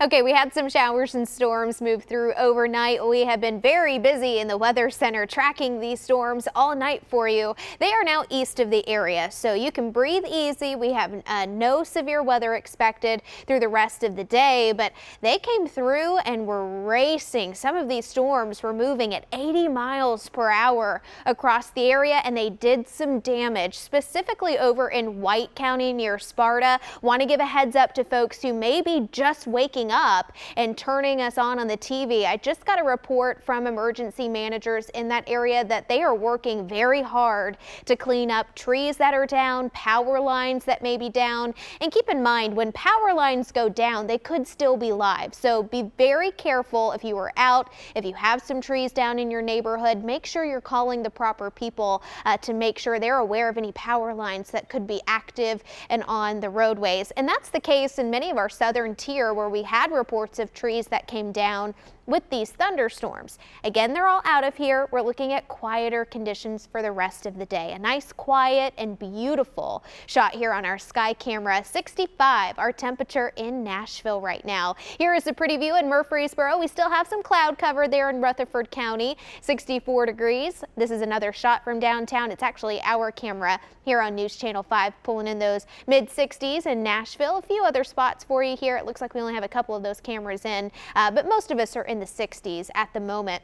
Okay, we had some showers and storms move through overnight. We have been very busy in the Weather Center tracking these storms all night for you. They are now east of the area, so you can breathe easy. We have no severe weather expected through the rest of the day, but they came through and were racing. Some of these storms were moving at 80 miles per hour across the area, and they did some damage, specifically over in White County near Sparta. Want to give a heads up to folks who may be just waking up and turning us on the TV. I just got a report from emergency managers in that area that they are working very hard to clean up trees that are down, power lines that may be down. And keep in mind, when power lines go down, they could still be live. So be very careful if you are out, if you have some trees down in your neighborhood, make sure you're calling the proper people to make sure they're aware of any power lines that could be active and on the roadways. And that's the case in many of our southern tier where we had reports of trees that came down with these thunderstorms. Again, they're all out of here. We're looking at quieter conditions for the rest of the day. A nice, quiet and beautiful shot here on our sky camera. 65, our temperature in Nashville right now. Here is a pretty view in Murfreesboro. We still have some cloud cover there in Rutherford County. 64 degrees. This is another shot from downtown. It's actually our camera here on News Channel 5 pulling in those mid 60s in Nashville. A few other spots for you here. It looks like we only have a couple of those cameras in, but most of us are in the 60s at the moment.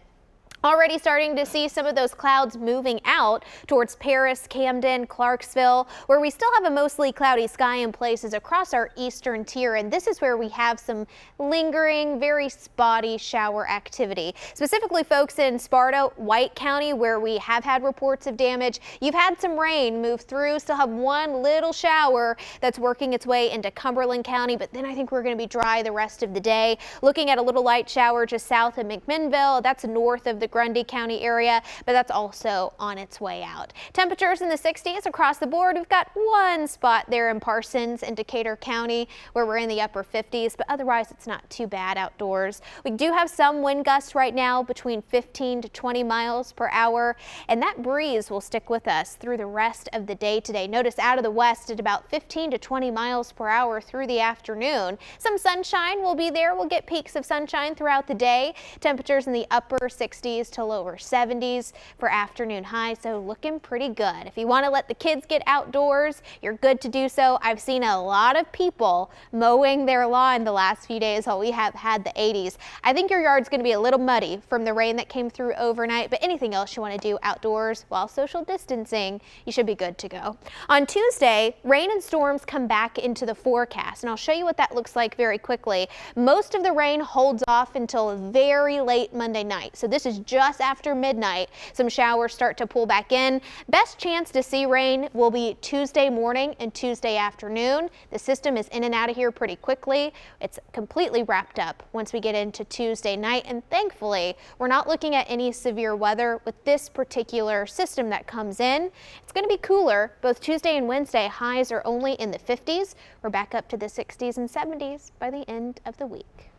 Already starting to see some of those clouds moving out towards Paris, Camden, Clarksville, where we still have a mostly cloudy sky in places across our eastern tier. And this is where we have some lingering, very spotty shower activity. Specifically, folks in Sparta, White County, where we have had reports of damage. You've had some rain move through, still have one little shower that's working its way into Cumberland County, but then I think we're going to be dry the rest of the day. Looking at a little light shower just south of McMinnville. That's north of the Grundy County area, but that's also on its way out. Temperatures in the 60s across the board. We've got one spot there in Parsons in Decatur County where we're in the upper 50s, but otherwise it's not too bad outdoors. We do have some wind gusts right now between 15 to 20 miles per hour, and that breeze will stick with us through the rest of the day today. Notice out of the west at about 15 to 20 miles per hour through the afternoon. Some sunshine will be there. We'll get peaks of sunshine throughout the day. Temperatures in the upper 60s to lower 70s for afternoon highs, so looking pretty good. If you want to let the kids get outdoors, you're good to do so. I've seen a lot of people mowing their lawn the last few days while we have had the 80s. I think your yard's going to be a little muddy from the rain that came through overnight, but anything else you want to do outdoors while social distancing, you should be good to go. On Tuesday, rain and storms come back into the forecast, and I'll show you what that looks like very quickly. Most of the rain holds off until very late Monday night, so this is just after midnight. Some showers start to pull back in. Best chance to see rain will be Tuesday morning and Tuesday afternoon. The system is in and out of here pretty quickly. It's completely wrapped up once we get into Tuesday night, and thankfully we're not looking at any severe weather with this particular system that comes in. It's going to be cooler. Both Tuesday and Wednesday highs are only in the 50s. We're back up to the 60s and 70s by the end of the week.